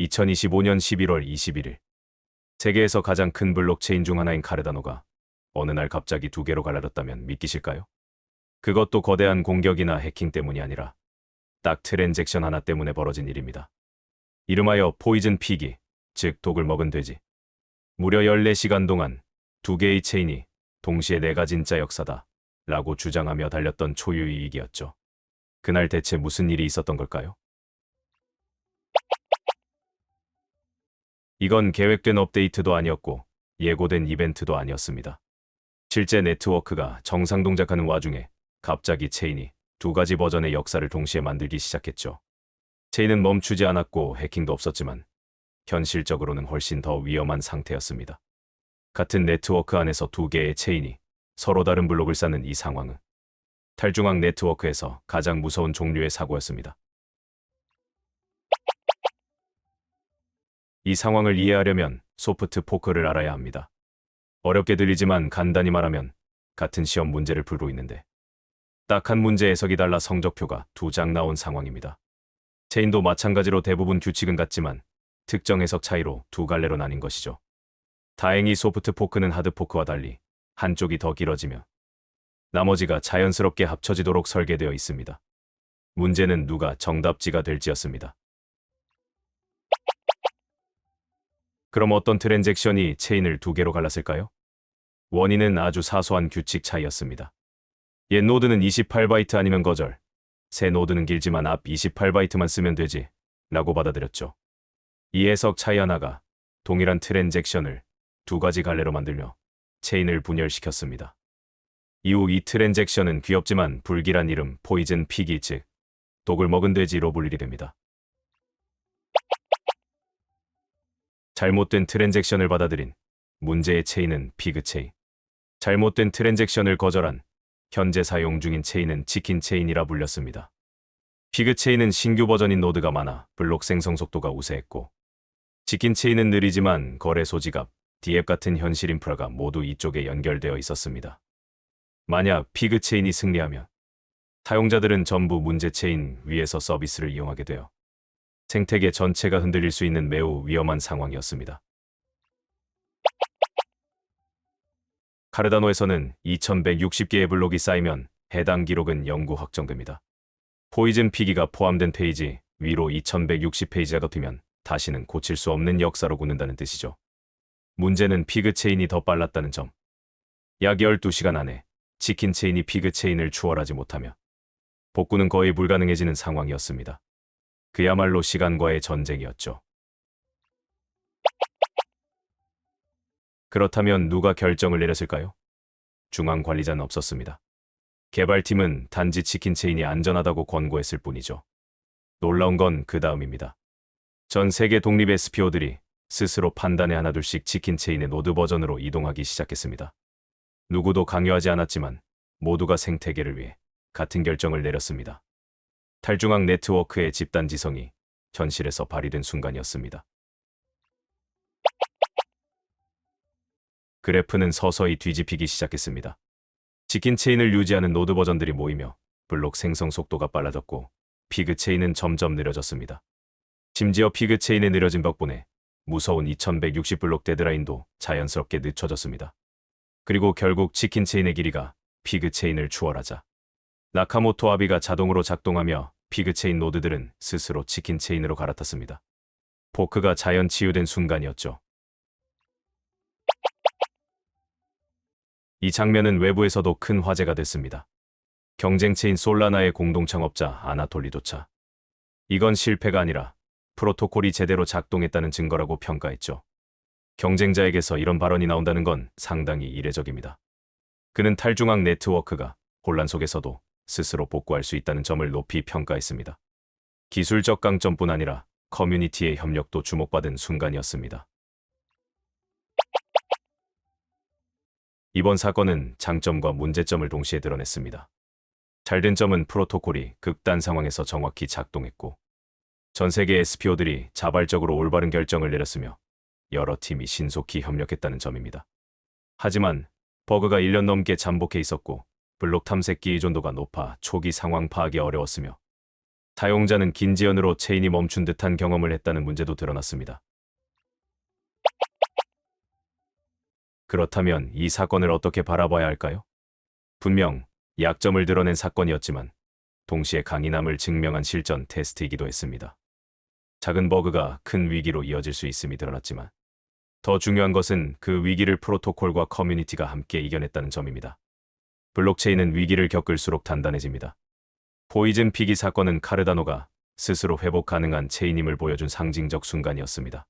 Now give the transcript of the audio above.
2025년 11월 21일, 세계에서 가장 큰 블록체인 중 하나인 카르다노가 어느 날 갑자기 두 개로 갈라졌다면 믿기실까요? 그것도 거대한 공격이나 해킹 때문이 아니라 딱 트랜잭션 하나 때문에 벌어진 일입니다. 이름하여 포이즌 피기, 즉 독을 먹은 돼지. 무려 14시간 동안 두 개의 체인이 동시에 내가 진짜 역사다 라고 주장하며 달렸던 초유이익이었죠. 그날 대체 무슨 일이 있었던 걸까요? 이건 계획된 업데이트도 아니었고 예고된 이벤트도 아니었습니다. 실제 네트워크가 정상 동작하는 와중에 갑자기 체인이 두 가지 버전의 역사를 동시에 만들기 시작했죠. 체인은 멈추지 않았고 해킹도 없었지만 현실적으로는 훨씬 더 위험한 상태였습니다. 같은 네트워크 안에서 두 개의 체인이 서로 다른 블록을 쌓는 이 상황은 탈중앙 네트워크에서 가장 무서운 종류의 사고였습니다. 이 상황을 이해하려면 소프트 포크를 알아야 합니다. 어렵게 들리지만 간단히 말하면 같은 시험 문제를 풀고 있는데 딱 한 문제 해석이 달라 성적표가 두 장 나온 상황입니다. 체인도 마찬가지로 대부분 규칙은 같지만 특정 해석 차이로 두 갈래로 나뉜 것이죠. 다행히 소프트 포크는 하드 포크와 달리 한쪽이 더 길어지며 나머지가 자연스럽게 합쳐지도록 설계되어 있습니다. 문제는 누가 정답지가 될지였습니다. 그럼 어떤 트랜잭션이 체인을 두 개로 갈랐을까요? 원인은 아주 사소한 규칙 차이였습니다. 옛 노드는 28바이트 아니면 거절, 새 노드는 길지만 앞 28바이트만 쓰면 되지 라고 받아들였죠. 이 해석 차이 하나가 동일한 트랜잭션을 두 가지 갈래로 만들며 체인을 분열시켰습니다. 이후 이 트랜잭션은 귀엽지만 불길한 이름 포이즌 피기, 즉 독을 먹은 돼지로 불리게 됩니다. 잘못된 트랜잭션을 받아들인 문제의 체인은 피그 체인, 잘못된 트랜잭션을 거절한 현재 사용 중인 체인은 치킨 체인이라 불렸습니다. 피그 체인은 신규 버전인 노드가 많아 블록 생성 속도가 우세했고, 치킨 체인은 느리지만 거래소 지갑, 디앱 같은 현실 인프라가 모두 이쪽에 연결되어 있었습니다. 만약 피그 체인이 승리하면 사용자들은 전부 문제 체인 위에서 서비스를 이용하게 되어 생태계 전체가 흔들릴 수 있는 매우 위험한 상황이었습니다. 카르다노에서는 2160개의 블록이 쌓이면 해당 기록은 영구 확정됩니다. 포이즌 피기가 포함된 페이지 위로 2160페이지가 덮이면 다시는 고칠 수 없는 역사로 굳는다는 뜻이죠. 문제는 피그 체인이 더 빨랐다는 점. 약 12시간 안에 치킨 체인이 피그 체인을 추월하지 못하며 복구는 거의 불가능해지는 상황이었습니다. 그야말로 시간과의 전쟁이었죠. 그렇다면 누가 결정을 내렸을까요? 중앙 관리자는 없었습니다. 개발팀은 단지 치킨 체인이 안전하다고 권고했을 뿐이죠. 놀라운 건 그 다음입니다. 전 세계 독립 SPO들이 스스로 판단에 하나둘씩 치킨 체인의 노드 버전으로 이동하기 시작했습니다. 누구도 강요하지 않았지만 모두가 생태계를 위해 같은 결정을 내렸습니다. 탈중앙 네트워크의 집단지성이 현실에서 발휘된 순간이었습니다. 그래프는 서서히 뒤집히기 시작했습니다. 치킨 체인을 유지하는 노드 버전들이 모이며 블록 생성 속도가 빨라졌고 피그 체인은 점점 느려졌습니다. 심지어 피그 체인의 느려진 덕분에 무서운 2160블록 데드라인도 자연스럽게 늦춰졌습니다. 그리고 결국 치킨 체인의 길이가 피그 체인을 추월하자 나카모토 아비가 자동으로 작동하며 피그 체인 노드들은 스스로 치킨 체인으로 갈아탔습니다. 포크가 자연 치유된 순간이었죠. 이 장면은 외부에서도 큰 화제가 됐습니다. 경쟁체인 솔라나의 공동창업자 아나톨리조차 이건 실패가 아니라 프로토콜이 제대로 작동했다는 증거라고 평가했죠. 경쟁자에게서 이런 발언이 나온다는 건 상당히 이례적입니다. 그는 탈중앙 네트워크가 혼란 속에서도 스스로 복구할 수 있다는 점을 높이 평가했습니다. 기술적 강점뿐 아니라 커뮤니티의 협력도 주목받은 순간이었습니다. 이번 사건은 장점과 문제점을 동시에 드러냈습니다. 잘된 점은 프로토콜이 극단 상황에서 정확히 작동했고 전 세계 SPO들이 자발적으로 올바른 결정을 내렸으며 여러 팀이 신속히 협력했다는 점입니다. 하지만 버그가 1년 넘게 잠복해 있었고 블록 탐색기 의존도가 높아 초기 상황 파악이 어려웠으며 사용자는 긴 지연으로 체인이 멈춘 듯한 경험을 했다는 문제도 드러났습니다. 그렇다면 이 사건을 어떻게 바라봐야 할까요? 분명 약점을 드러낸 사건이었지만 동시에 강인함을 증명한 실전 테스트이기도 했습니다. 작은 버그가 큰 위기로 이어질 수 있음이 드러났지만 더 중요한 것은 그 위기를 프로토콜과 커뮤니티가 함께 이겨냈다는 점입니다. 블록체인은 위기를 겪을수록 단단해집니다. 포이즌 피기 사건은 카르다노가 스스로 회복 가능한 체인임을 보여준 상징적 순간이었습니다.